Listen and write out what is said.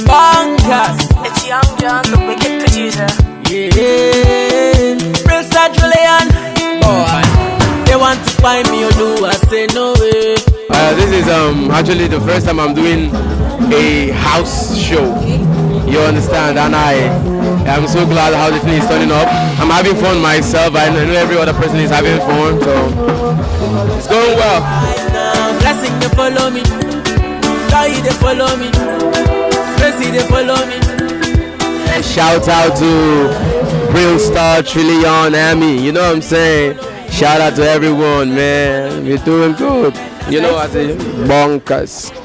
Bonkers. It's Young John, the wicked producer. Yeah. Prince Julian. Boy, they want to find me, I say no way. This is actually the first time I'm doing a house show. You understand? And I'm so glad how the thing is turning up. I'm having fun myself. I know every other person is having fun, so it's going well. Blessing they follow me, joy they follow me, mercy they follow me. Shout out to Real Star, Trillion, Amy. You know what I'm saying? Shout out to everyone, man. We're doing good. You know what I say? Bonkers.